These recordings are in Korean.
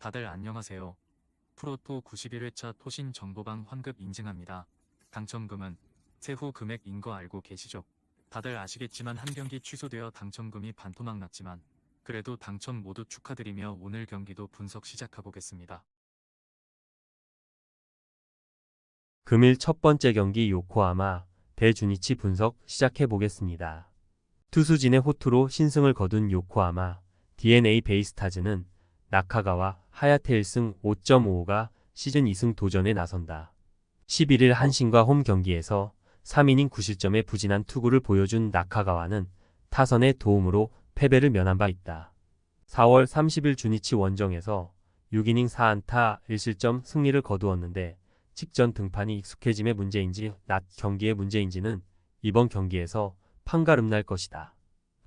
다들 안녕하세요. 프로토 91회차 토신 정보방 환급 인증합니다. 당첨금은 세후 금액인 거 알고 계시죠? 다들 아시겠지만 한 경기 취소되어 당첨금이 반토막 났지만 그래도 당첨 모두 축하드리며 오늘 경기도 분석 시작해보겠습니다. 금일 첫 번째 경기 요코하마 대주니치 분석 시작해 보겠습니다. 투수진의 호투로 신승을 거둔 요코하마 DNA 베이스타즈는 나카가와 하야테 1승 5.55가 시즌 2승 도전에 나선다. 11일 한신과 홈 경기에서 3이닝 9실점의 부진한 투구를 보여준 나카가와는 타선의 도움으로 패배를 면한 바 있다. 4월 30일 주니치 원정에서 6이닝 4안타 1실점 승리를 거두었는데 직전 등판이 익숙해짐의 문제인지 낮 경기의 문제인지는 이번 경기에서 판가름 날 것이다.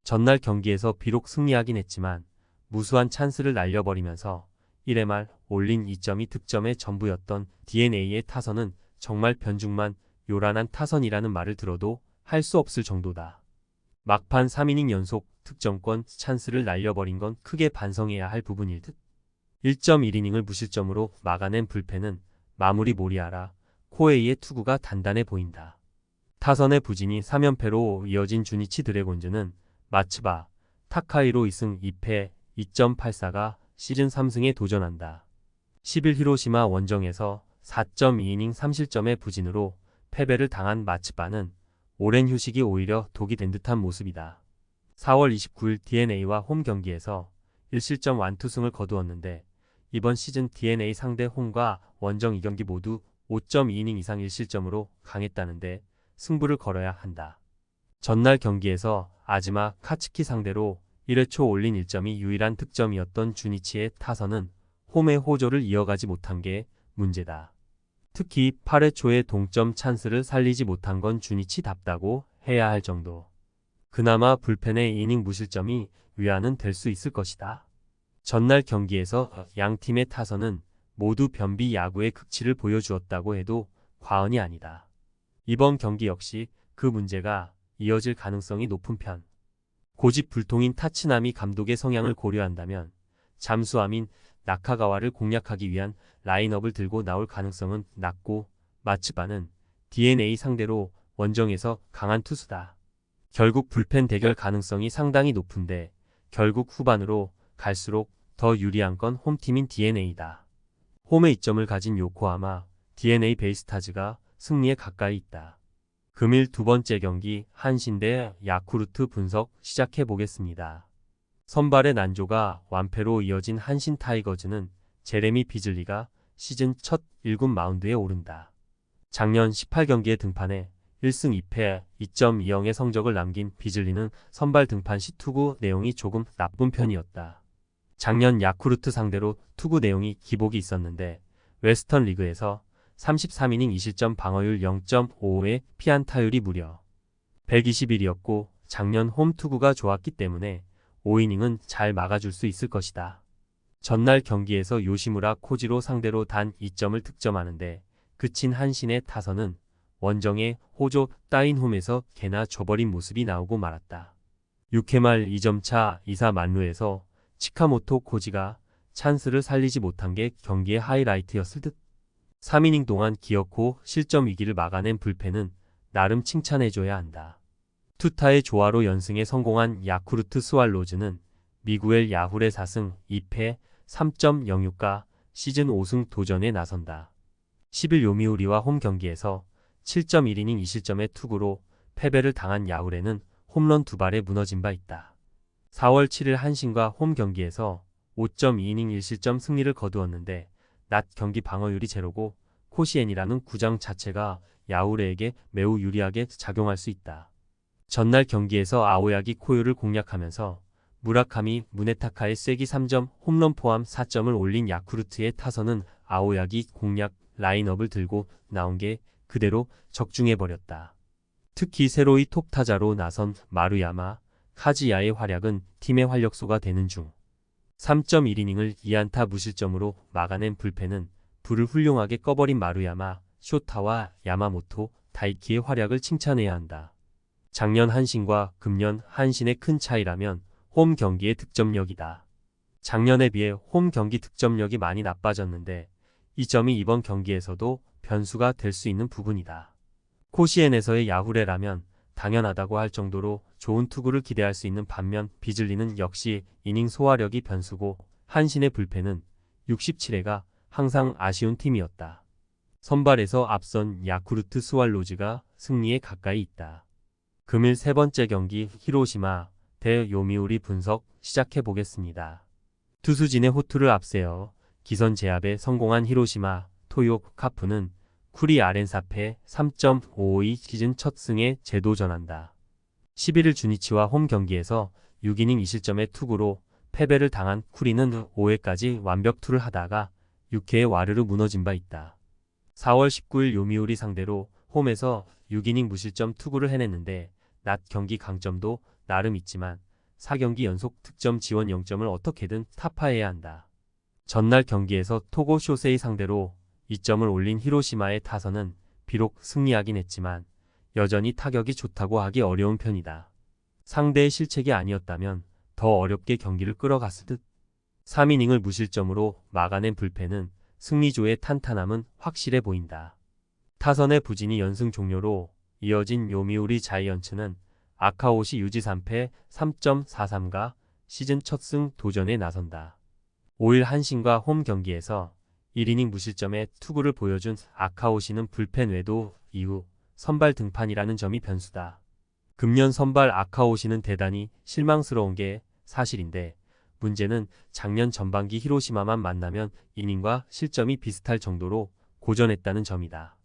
전날 경기에서 비록 승리하긴 했지만 무수한 찬스를 날려버리면서 1회 말 올린 2점이 득점의 전부였던 DNA의 타선은 정말 변죽만 요란한 타선이라는 말을 들어도 할 수 없을 정도다. 막판 3이닝 연속 득점권 찬스를 날려버린 건 크게 반성해야 할 부분일 듯. 1.1이닝을 무실점으로 막아낸 불펜은 마무리 모리아라 코에이의 투구가 단단해 보인다. 타선의 부진이 3연패로 이어진 주니치 드래곤즈는 마츠바, 타카이로 2승 2패 2.84가 시즌 3승에 도전한다. 10일 히로시마 원정에서 4.2이닝 3실점의 부진으로 패배를 당한 마츠바는 오랜 휴식이 오히려 독이 된 듯한 모습이다. 4월 29일 DNA와 홈 경기에서 1실점 완투승을 거두었는데 이번 시즌 DNA 상대 홈과 원정 2경기 모두 5.2이닝 이상 1실점으로 강했다는데 승부를 걸어야 한다. 전날 경기에서 아즈마 카츠키 상대로 1회 초 올린 1점이 유일한 득점이었던 주니치의 타선은 홈의 호조를 이어가지 못한 게 문제다. 특히 8회 초의 동점 찬스를 살리지 못한 건 주니치답다고 해야 할 정도. 그나마 불펜의 이닝 무실점이 위안은 될 수 있을 것이다. 전날 경기에서 양 팀의 타선은 모두 변비 야구의 극치를 보여주었다고 해도 과언이 아니다. 이번 경기 역시 그 문제가 이어질 가능성이 높은 편. 고집불통인 타츠나미 감독의 성향을 고려한다면 잠수함인 나카가와를 공략하기 위한 라인업을 들고 나올 가능성은 낮고 마츠바는 DNA 상대로 원정에서 강한 투수다. 결국 불펜 대결 가능성이 상당히 높은데 결국 후반으로 갈수록 더 유리한 건 홈팀인 DNA다. 홈에 이점을 가진 요코하마 DNA 베이스타즈가 승리에 가까이 있다. 금일 두 번째 경기 한신 대 야쿠르트 분석 시작해 보겠습니다. 선발의 난조가 완패로 이어진 한신 타이거즈는 제레미 비즐리가 시즌 첫 1군 마운드에 오른다. 작년 18경기에 등판해 1승 2패 2.20의 성적을 남긴 비즐리는 선발 등판 시 투구 내용이 조금 나쁜 편이었다. 작년 야쿠르트 상대로 투구 내용이 기복이 있었는데 웨스턴 리그에서 33이닝 2실점 방어율 0.55의 피안타율이 무려 121이었고 작년 홈 투구가 좋았기 때문에 5이닝은 잘 막아줄 수 있을 것이다. 전날 경기에서 요시무라 코지로 상대로 단 2점을 득점하는데 그친 한신의 타선은 원정의 호조 따인 홈에서 개나 줘버린 모습이 나오고 말았다. 6회 말 2점차 2사 만루에서 치카모토 코지가 찬스를 살리지 못한 게 경기의 하이라이트였을 듯. 3이닝 동안 기어코 실점 위기를 막아낸 불펜은 나름 칭찬해줘야 한다. 투타의 조화로 연승에 성공한 야쿠르트 스왈로즈는 미구엘 야훌의 4승 2패 3.06가 시즌 5승 도전에 나선다. 10일 요미우리와 홈 경기에서 7.1이닝 2실점의 투구로 패배를 당한 야훌에는 홈런 2발에 무너진 바 있다. 4월 7일 한신과 홈 경기에서 5.2이닝 1실점 승리를 거두었는데 낮 경기 방어율이 제로고 코시엔이라는 구장 자체가 야후레에게 매우 유리하게 작용할 수 있다. 전날 경기에서 아오야기 코요를 공략하면서 무라카미 무네타카의 쐐기 3점 홈런 포함 4점을 올린 야쿠르트의 타선은 아오야기 공략 라인업을 들고 나온 게 그대로 적중해버렸다. 특히 새로이 톱타자로 나선 마루야마 카지야의 활약은 팀의 활력소가 되는 중. 3.1이닝을 2안타 무실점으로 막아낸 불펜은 불을 훌륭하게 꺼버린 마루야마, 쇼타와 야마모토, 다이키의 활약을 칭찬해야 한다. 작년 한신과 금년 한신의 큰 차이라면 홈 경기의 득점력이다. 작년에 비해 홈 경기 득점력이 많이 나빠졌는데 이 점이 이번 경기에서도 변수가 될 수 있는 부분이다. 코시엔에서의 야후레라면 당연하다고 할 정도로 좋은 투구를 기대할 수 있는 반면 비즐리는 역시 이닝 소화력이 변수고 한신의 불펜은 67회가 항상 아쉬운 팀이었다. 선발에서 앞선 야쿠르트 스왈로즈가 승리에 가까이 있다. 금일 세 번째 경기 히로시마 대 요미우리 분석 시작해 보겠습니다. 투수진의 호투를 앞세워 기선 제압에 성공한 히로시마 토요 카프는 쿠리 아렌 4패 3.552 시즌 첫 승에 재도전한다. 11일 주니치와 홈 경기에서 6이닝 2실점의 투구로 패배를 당한 쿠리는 5회까지 완벽투를 하다가 6회에 와르르 무너진 바 있다. 4월 19일 요미우리 상대로 홈에서 6이닝 무실점 투구를 해냈는데 낮 경기 강점도 나름 있지만 4경기 연속 득점 지원 0점을 어떻게든 타파해야 한다. 전날 경기에서 토고 쇼세이 상대로 2점을 올린 히로시마의 타선은 비록 승리하긴 했지만 여전히 타격이 좋다고 하기 어려운 편이다. 상대의 실책이 아니었다면 더 어렵게 경기를 끌어갔을 듯. 3이닝을 무실점으로 막아낸 불펜은 승리조의 탄탄함은 확실해 보인다. 타선의 부진이 연승 종료로 이어진 요미우리 자이언츠는 아카오시 유지 3패 3.43가 시즌 첫 승 도전에 나선다. 5일 한신과 홈 경기에서 1이닝 무실점의 투구를 보여준 아카오시는 불펜 외도 이후 선발 등판이라는 점이 변수다. 금년 선발 아카오시는 대단히 실망스러운 게 사실인데 문제는 작년 전반기 히로시마만 만나면 이닝과 실점이 비슷할 정도로 고전했다는 점이다.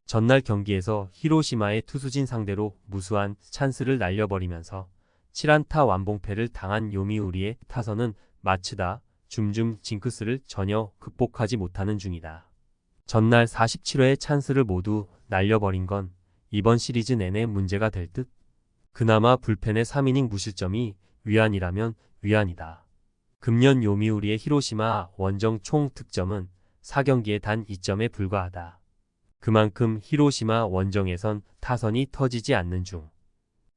전날 경기에서 히로시마의 투수진 상대로 무수한 찬스를 날려버리면서 7안타 완봉패를 당한 요미우리의 타선은 마츠다 줌줌 징크스를 전혀 극복하지 못하는 중이다. 전날 47회의 찬스를 모두 날려버린 건 이번 시리즈 내내 문제가 될 듯. 그나마 불펜의 3이닝 무실점이 위안이라면 위안이다. 금년 요미우리의 히로시마 원정 총 득점은 4경기에 단 2점에 불과하다. 그만큼 히로시마 원정에선 타선이 터지지 않는 중.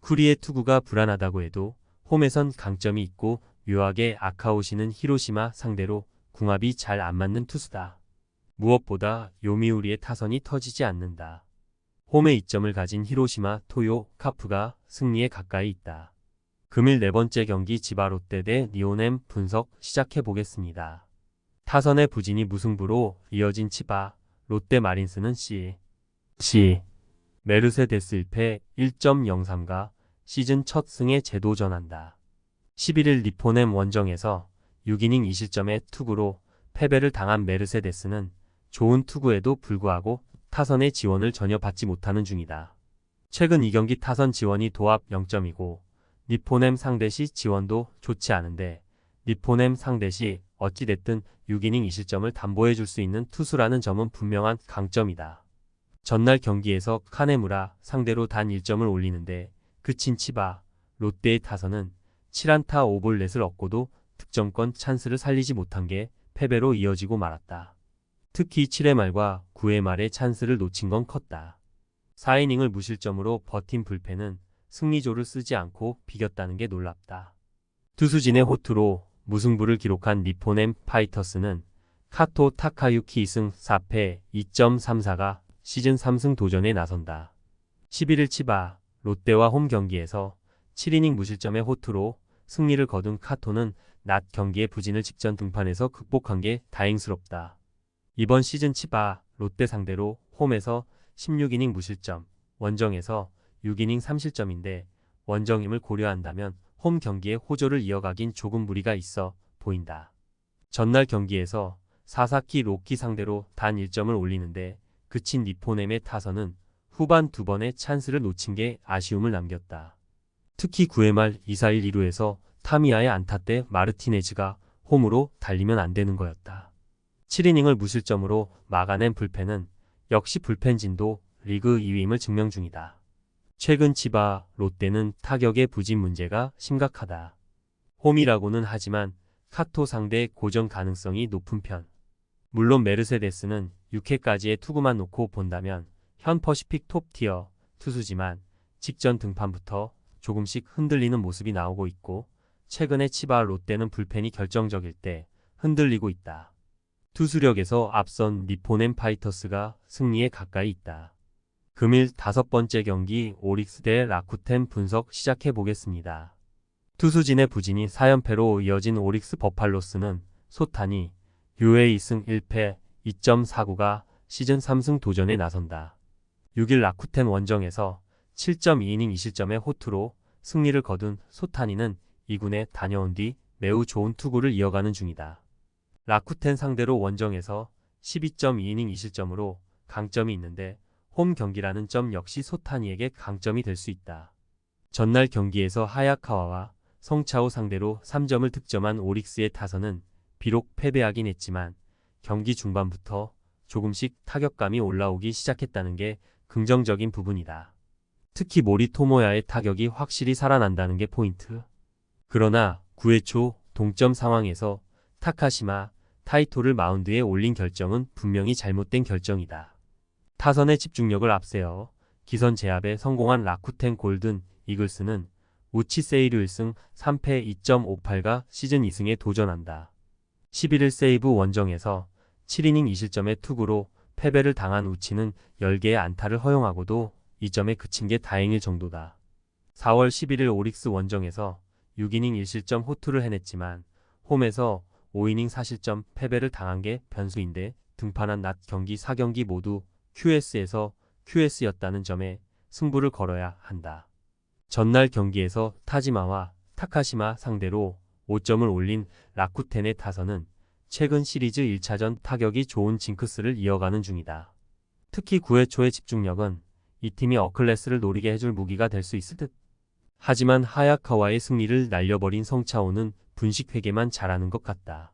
쿠리의 투구가 불안하다고 해도 홈에선 강점이 있고 묘하게 아카오시는 히로시마 상대로 궁합이 잘 안 맞는 투수다. 무엇보다 요미우리의 타선이 터지지 않는다. 홈에 2점을 가진 히로시마 토요 카프가 승리에 가까이 있다. 금일 네 번째 경기 지바 롯데 대 니오넴 분석 시작해 보겠습니다. 타선의 부진이 무승부로 이어진 치바 롯데 마린스는 메르세데스 1패 1.03가 시즌 첫 승에 재도전한다. 11일 니포넴 원정에서 6이닝 2실점의 투구로 패배를 당한 메르세데스는 좋은 투구에도 불구하고 타선의 지원을 전혀 받지 못하는 중이다. 최근 2경기 타선 지원이 도합 0점이고 니포넴 상대 시 지원도 좋지 않은데 니포넴 상대 시 어찌됐든 6이닝 2실점을 담보해 줄 수 있는 투수라는 점은 분명한 강점이다. 전날 경기에서 카네무라 상대로 단 1점을 올리는데 그친 치바 롯데의 타선은 7안타 5볼넷을 얻고도 득점권 찬스를 살리지 못한 게 패배로 이어지고 말았다. 특히 7회 말과 9회 말에 찬스를 놓친 건 컸다. 4이닝을 무실점으로 버틴 불펜은 승리조를 쓰지 않고 비겼다는 게 놀랍다. 투수진의 호투로 무승부를 기록한 니포넴 파이터스는 카토 타카유키 2승 4패 2.34가 시즌 3승 도전에 나선다. 11일 치바 롯데와 홈 경기에서 7이닝 무실점의 호투로 승리를 거둔 카토는 낮 경기의 부진을 직전 등판에서 극복한 게 다행스럽다. 이번 시즌 치바 롯데 상대로 홈에서 16이닝 무실점, 원정에서 6이닝 3실점인데 원정임을 고려한다면 홈 경기에 호조를 이어가긴 조금 무리가 있어 보인다. 전날 경기에서 사사키 로키 상대로 단 1점을 올리는데 그친 니포넴의 타선은 후반 2번의 찬스를 놓친 게 아쉬움을 남겼다. 특히 9회 말 2-4-1 2루에서 타미야의 안타 때 마르티네즈가 홈으로 달리면 안 되는 거였다. 7이닝을 무실점으로 막아낸 불펜은 역시 불펜진도 리그 2위임을 증명 중이다. 최근 치바 롯데는 타격의 부진 문제가 심각하다. 홈이라고는 하지만 카토 상대 고전 가능성이 높은 편. 물론 메르세데스는 6회까지의 투구만 놓고 본다면 현 퍼시픽 톱티어 투수지만 직전 등판부터 조금씩 흔들리는 모습이 나오고 있고 최근에 치바 롯데는 불펜이 결정적일 때 흔들리고 있다. 투수력에서 앞선 니포넨 파이터스가 승리에 가까이 있다. 금일 5번째 경기 오릭스 대 라쿠텐 분석 시작해 보겠습니다. 투수진의 부진이 4연패로 이어진 오릭스 버팔로스는 소탄이 6회 2승 1패 2.49가 시즌 3승 도전에 나선다. 6일 라쿠텐 원정에서 7.2이닝 2실점의 호투로 승리를 거둔 소타니는 2군에 다녀온 뒤 매우 좋은 투구를 이어가는 중이다. 라쿠텐 상대로 원정에서 12.2이닝 2실점으로 강점이 있는데 홈 경기라는 점 역시 소타니에게 강점이 될 수 있다. 전날 경기에서 하야카와와 성차오 상대로 3점을 득점한 오릭스의 타선은 비록 패배하긴 했지만 경기 중반부터 조금씩 타격감이 올라오기 시작했다는 게 긍정적인 부분이다. 특히 모리 토모야의 타격이 확실히 살아난다는 게 포인트. 그러나 9회 초 동점 상황에서 타카시마 타이토를 마운드에 올린 결정은 분명히 잘못된 결정이다. 타선의 집중력을 앞세워 기선 제압에 성공한 라쿠텐 골든 이글스는 우치 세이류 1승 3패 2.58가 시즌 2승에 도전한다. 11일 세이브 원정에서 7이닝 2실점의 투구로 패배를 당한 우치는 10개의 안타를 허용하고도 2점에 그친 게 다행일 정도다. 4월 11일 오릭스 원정에서 6이닝 1실점 호투를 해냈지만 홈에서 5이닝 4실점 패배를 당한 게 변수인데 등판한 낮 경기 4경기 모두 QS에서 QS였다는 점에 승부를 걸어야 한다. 전날 경기에서 타지마와 타카시마 상대로 5점을 올린 라쿠텐의 타선은 최근 시리즈 1차전 타격이 좋은 징크스를 이어가는 중이다. 특히 9회 초의 집중력은 이 팀이 어클래스를 노리게 해줄 무기가 될 수 있을 듯. 하지만 하야카와의 승리를 날려버린 성차오는 분식회계만 잘하는 것 같다.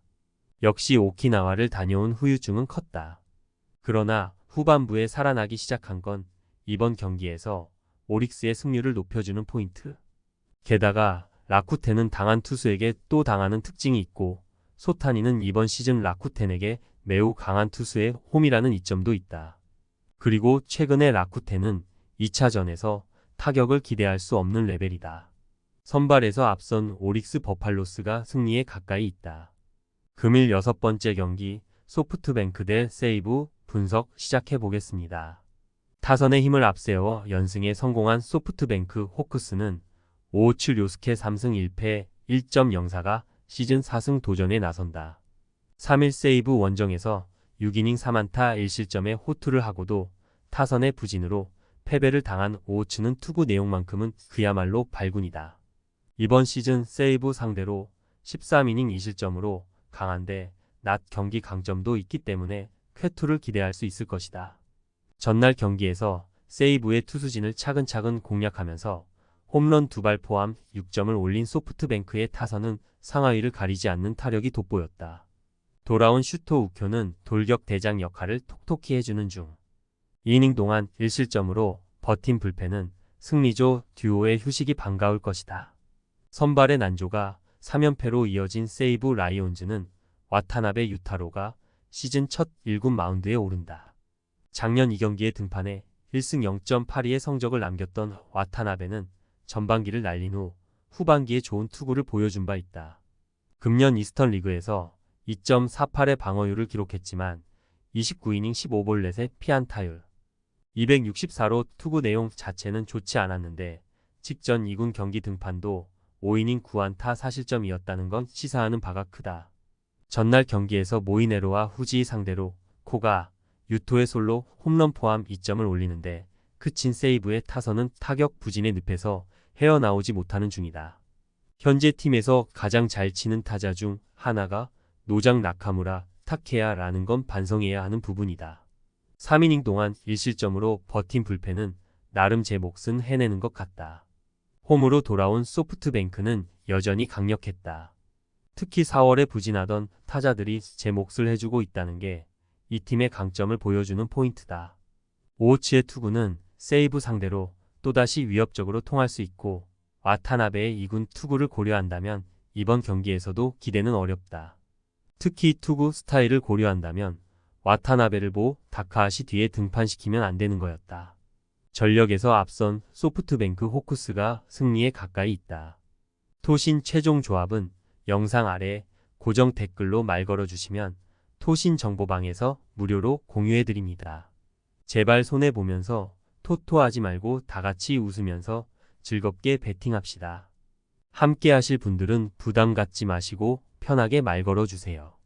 역시 오키나와를 다녀온 후유증은 컸다. 그러나 후반부에 살아나기 시작한 건 이번 경기에서 오릭스의 승률을 높여주는 포인트. 게다가 라쿠텐은 당한 투수에게 또 당하는 특징이 있고 소타니는 이번 시즌 라쿠텐에게 매우 강한 투수의 홈이라는 이점도 있다. 그리고 최근에 라쿠텐은 2차전에서 타격을 기대할 수 없는 레벨이다. 선발에서 앞선 오릭스 버팔로스가 승리에 가까이 있다. 금일 6번째 경기 소프트뱅크 대 세이브 분석 시작해 보겠습니다. 타선의 힘을 앞세워 연승에 성공한 소프트뱅크 호크스는 557 요스케 3승 1패 1.04가 시즌 4승 도전에 나선다. 3일 세이브 원정에서 6이닝 3안타 1실점의 호투를 하고도 타선의 부진으로 패배를 당한 오호츠는 투구 내용만큼은 그야말로 발군이다. 이번 시즌 세이브 상대로 13이닝 2실점으로 강한데 낮 경기 강점도 있기 때문에 쾌투를 기대할 수 있을 것이다. 전날 경기에서 세이브의 투수진을 차근차근 공략하면서 홈런 2발 포함 6점을 올린 소프트뱅크의 타선은 상하이를 가리지 않는 타력이 돋보였다. 돌아온 슈토 우쿄는 돌격 대장 역할을 톡톡히 해주는 중. 2이닝 동안 1실점으로 버틴 불펜은 승리조 듀오의 휴식이 반가울 것이다. 선발의 난조가 3연패로 이어진 세이브 라이온즈는 와타나베 유타로가 시즌 첫 1군 마운드에 오른다. 작년 2경기에 등판해 1승 0.82의 성적을 남겼던 와타나베는 전반기를 날린 후 후반기에 좋은 투구를 보여준 바 있다. 금년 이스턴 리그에서 2.48의 방어율을 기록했지만 29이닝 15볼 넷의 피안타율 264로 투구 내용 자체는 좋지 않았는데 직전 2군 경기 등판도 5이닝 9안타 4실점이었다는 건 시사하는 바가 크다. 전날 경기에서 모이네로와 후지 상대로 코가 유토의 솔로 홈런 포함 2점을 올리는데 그친 세이브의 타선은 타격 부진의 늪에서 헤어나오지 못하는 중이다. 현재 팀에서 가장 잘 치는 타자 중 하나가 노장 나카무라 타케야라는 건 반성해야 하는 부분이다. 3이닝 동안 1실점으로 버틴 불펜은 나름 제 몫은 해내는 것 같다. 홈으로 돌아온 소프트뱅크는 여전히 강력했다. 특히 4월에 부진하던 타자들이 제 몫을 해주고 있다는 게 이 팀의 강점을 보여주는 포인트다. 오호츠의 투구는 세이브 상대로 또다시 위협적으로 통할 수 있고 와타나베의 2군 투구를 고려한다면 이번 경기에서도 기대는 어렵다. 특히 투구 스타일을 고려한다면 와타나베를 보고 다카하시 뒤에 등판시키면 안 되는 거였다. 전력에서 앞선 소프트뱅크 호크스가 승리에 가까이 있다. 토신 최종 조합은 영상 아래 고정 댓글로 말 걸어주시면 토신 정보방에서 무료로 공유해드립니다. 제발 손해보면서 토토하지 말고 다같이 웃으면서 즐겁게 베팅합시다. 함께 하실 분들은 부담 갖지 마시고 편하게 말 걸어주세요.